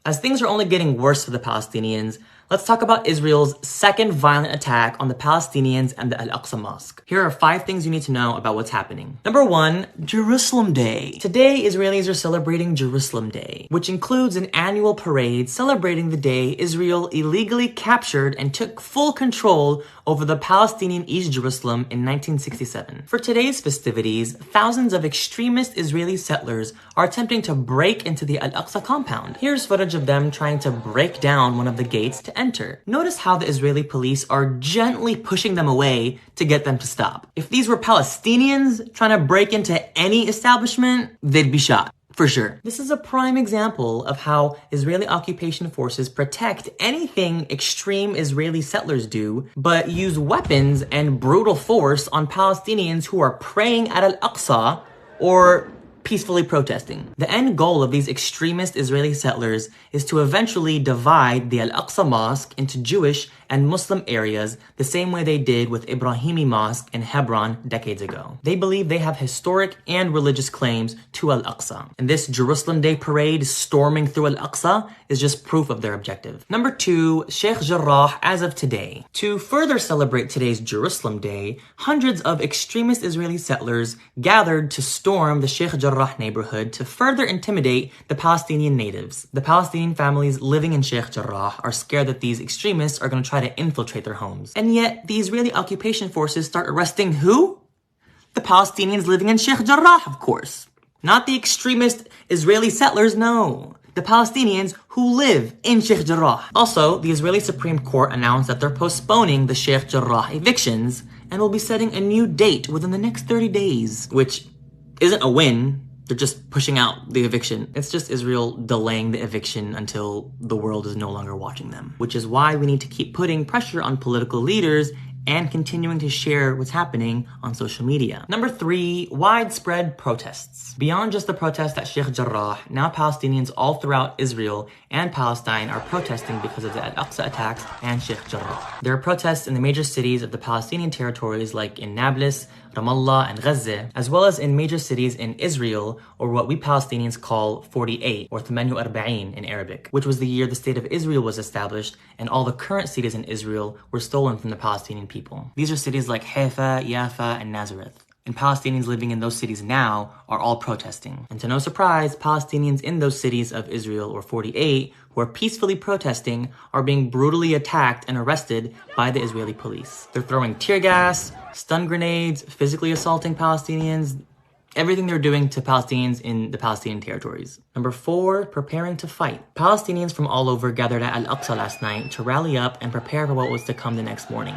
As things are only getting worse for the Palestinians, let's talk about Israel's second violent attack on the Palestinians and the Al-Aqsa Mosque. Here are 5 things you need to know about what's happening. Number 1, Jerusalem Day. Today, Israelis are celebrating Jerusalem Day, which includes an annual parade celebrating the day Israel illegally captured and took full control over the Palestinian East Jerusalem in 1967. For today's festivities, thousands of extremist Israeli settlers are attempting to break into the Al-Aqsa compound. Here's footage of them trying to break down one of the gates to enter. Notice how the Israeli police are gently pushing them away to get them to stop. If these were Palestinians trying to break into any establishment, they'd be shot. For sure. This is a prime example of how Israeli occupation forces protect anything extreme Israeli settlers do, but use weapons and brutal force on Palestinians who are praying at Al-Aqsa or peacefully protesting. The end goal of these extremist Israeli settlers is to eventually divide the Al-Aqsa Mosque into Jewish and Muslim areas the same way they did with Ibrahimi Mosque in Hebron decades ago. They believe they have historic and religious claims to Al-Aqsa, and this Jerusalem Day parade storming through Al-Aqsa is just proof of their objective. Number 2, Sheikh Jarrah as of today. To further celebrate today's Jerusalem Day, hundreds of extremist Israeli settlers gathered to storm the Sheikh Jarrah neighborhood to further intimidate the Palestinian natives. The Palestinian families living in Sheikh Jarrah are scared that these extremists are going to try to infiltrate their homes. And yet, the Israeli occupation forces start arresting who? The Palestinians living in Sheikh Jarrah, of course. Not the extremist Israeli settlers, no. The Palestinians who live in Sheikh Jarrah. Also, the Israeli Supreme Court announced that they're postponing the Sheikh Jarrah evictions and will be setting a new date within the next 30 days, which isn't a win. They're just pushing out the eviction. It's just Israel delaying the eviction until the world is no longer watching them. Which is why we need to keep putting pressure on political leaders and continuing to share what's happening on social media. Number 3, widespread protests. Beyond just the protests at Sheikh Jarrah, now Palestinians all throughout Israel and Palestine are protesting because of the Al-Aqsa attacks and Sheikh Jarrah. There are protests in the major cities of the Palestinian territories like in Nablus, Ramallah, and Gaza, as well as in major cities in Israel, or what we Palestinians call 48, or Thamanu Arba'in in Arabic, which was the year the state of Israel was established, and all the current cities in Israel were stolen from the Palestinian people. These are cities like Haifa, Yafa, and Nazareth. And Palestinians living in those cities now are all protesting. And to no surprise, Palestinians in those cities of Israel, or 48, who are peacefully protesting, are being brutally attacked and arrested by the Israeli police. They're throwing tear gas, stun grenades, physically assaulting Palestinians, everything they're doing to Palestinians in the Palestinian territories. Number 4, preparing to fight. Palestinians from all over gathered at Al-Aqsa last night to rally up and prepare for what was to come the next morning.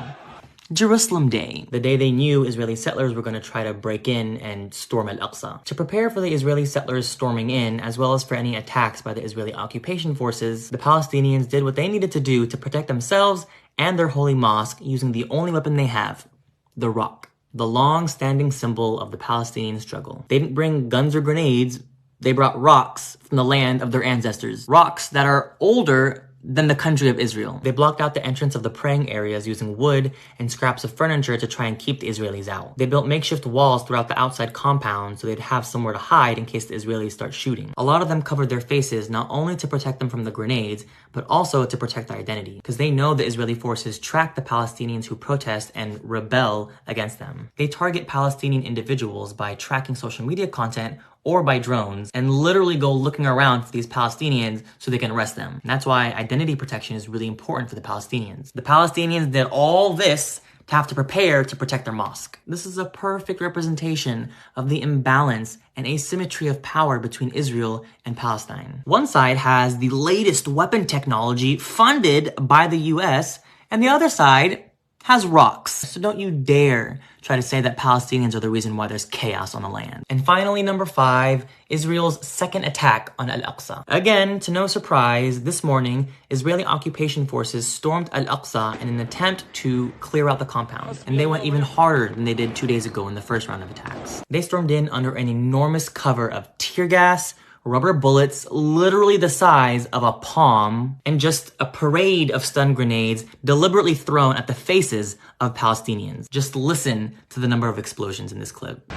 Jerusalem Day, the day they knew Israeli settlers were going to try to break in and storm Al-Aqsa. To prepare for the Israeli settlers storming in, as well as for any attacks by the Israeli occupation forces, the Palestinians did what they needed to do to protect themselves and their holy mosque using the only weapon they have, the rock, the long-standing symbol of the Palestinian struggle. They didn't bring guns or grenades, they brought rocks from the land of their ancestors. Rocks that are older than the country of Israel. They blocked out the entrance of the praying areas using wood and scraps of furniture to try and keep the Israelis out. They built makeshift walls throughout the outside compound so they'd have somewhere to hide in case the Israelis start shooting. A lot of them covered their faces not only to protect them from the grenades, but also to protect their identity, because they know the Israeli forces track the Palestinians who protest and rebel against them. They target Palestinian individuals by tracking social media content or by drones, and literally go looking around for these Palestinians so they can arrest them. And that's why identity protection is really important for the Palestinians. The Palestinians did all this to have to prepare to protect their mosque. This is a perfect representation of the imbalance and asymmetry of power between Israel and Palestine. One side has the latest weapon technology funded by the US, and the other side has rocks. So don't you dare try to say that Palestinians are the reason why there's chaos on the land. And finally, number 5, Israel's second attack on Al-Aqsa. Again, to no surprise, this morning, Israeli occupation forces stormed Al-Aqsa in an attempt to clear out the compound. And they went even harder than they did 2 days ago in the first round of attacks. They stormed in under an enormous cover of tear gas, rubber bullets literally the size of a palm, and just a parade of stun grenades deliberately thrown at the faces of Palestinians. Just listen to the number of explosions in this clip.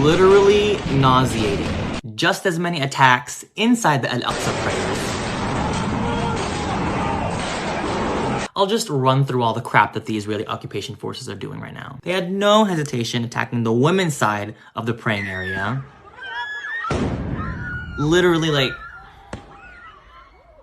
literally nauseating. Just as many attacks inside the Al-Aqsa prayers. I'll just run through all the crap that the Israeli occupation forces are doing right now. They had no hesitation attacking the women's side of the praying area. Literally, like...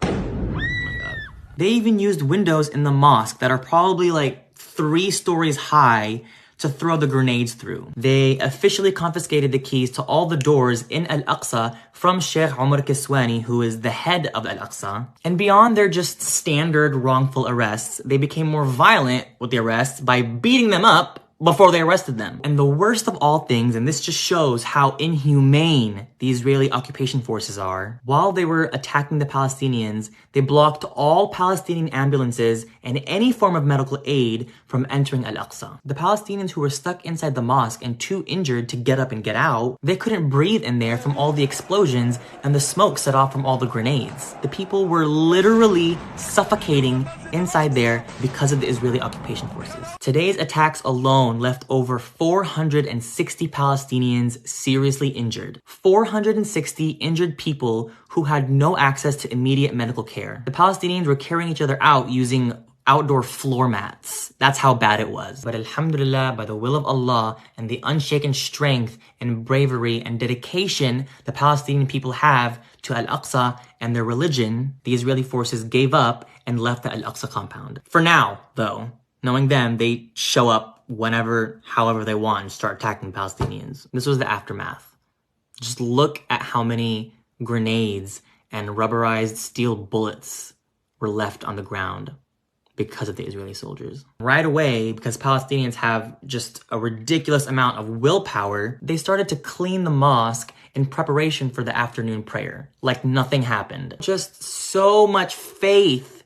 oh my god. They even used windows in the mosque that are probably like 3 stories high to throw the grenades through. They officially confiscated the keys to all the doors in Al-Aqsa from Sheikh Kiswani, who is the head of Al-Aqsa. And beyond their just standard wrongful arrests, they became more violent with the arrests by beating them up before they arrested them. And the worst of all things, and this just shows how inhumane the Israeli occupation forces are, while they were attacking the Palestinians, they blocked all Palestinian ambulances and any form of medical aid from entering Al-Aqsa. The Palestinians who were stuck inside the mosque and too injured to get up and get out, they couldn't breathe in there from all the explosions and the smoke set off from all the grenades. The people were literally suffocating inside there because of the Israeli occupation forces. Today's attacks alone left over 460 Palestinians seriously injured. 460 injured people who had no access to immediate medical care. The Palestinians were carrying each other out using outdoor floor mats. That's how bad it was. But alhamdulillah, by the will of Allah and the unshaken strength and bravery and dedication the Palestinian people have to Al-Aqsa and their religion, the Israeli forces gave up and left the Al-Aqsa compound. For now, though, knowing them, they show up whenever, however they want and start attacking Palestinians. This was the aftermath. Just look at how many grenades and rubberized steel bullets were left on the ground because of the Israeli soldiers. Right away, because Palestinians have just a ridiculous amount of willpower, they started to clean the mosque in preparation for the afternoon prayer, like nothing happened. Just so much faith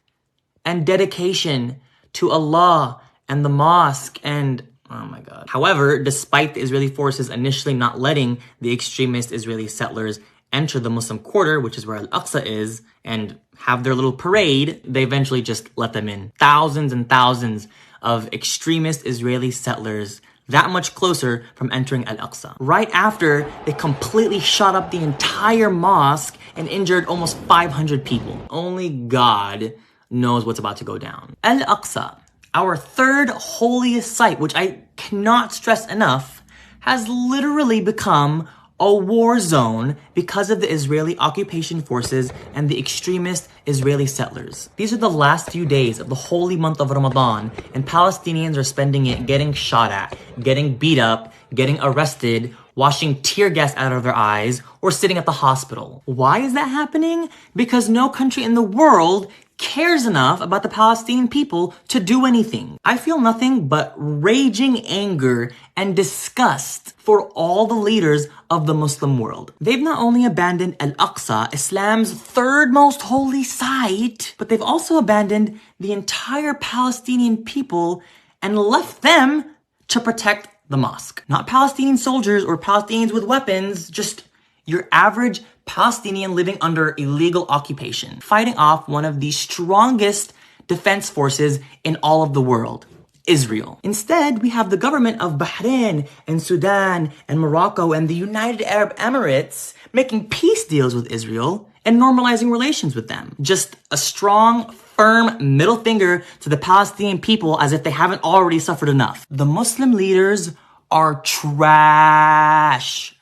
and dedication to Allah and the mosque and oh my god. However, despite the Israeli forces initially not letting the extremist Israeli settlers enter the Muslim quarter, which is where Al-Aqsa is, and have their little parade, they eventually just let them in. Thousands and thousands of extremist Israeli settlers that much closer from entering Al-Aqsa. Right after, they completely shot up the entire mosque and injured almost 500 people. Only God knows what's about to go down. Al-Aqsa, our third holiest site, which I cannot stress enough, has literally become a war zone because of the Israeli occupation forces and the extremist Israeli settlers. These are the last few days of the holy month of Ramadan, and Palestinians are spending it getting shot at, getting beat up, getting arrested, washing tear gas out of their eyes, or sitting at the hospital. Why is that happening? Because no country in the world cares enough about the Palestinian people to do anything. I feel nothing but raging anger and disgust for all the leaders of the Muslim world. They've not only abandoned Al-Aqsa, Islam's third most holy site, but they've also abandoned the entire Palestinian people and left them to protect the mosque. Not Palestinian soldiers or Palestinians with weapons, just your average Palestinian living under illegal occupation, fighting off one of the strongest defense forces in all of the world, Israel. Instead, we have the government of Bahrain and Sudan and Morocco and the United Arab Emirates making peace deals with Israel and normalizing relations with them. Just a strong, firm middle finger to the Palestinian people as if they haven't already suffered enough. The Muslim leaders are trash.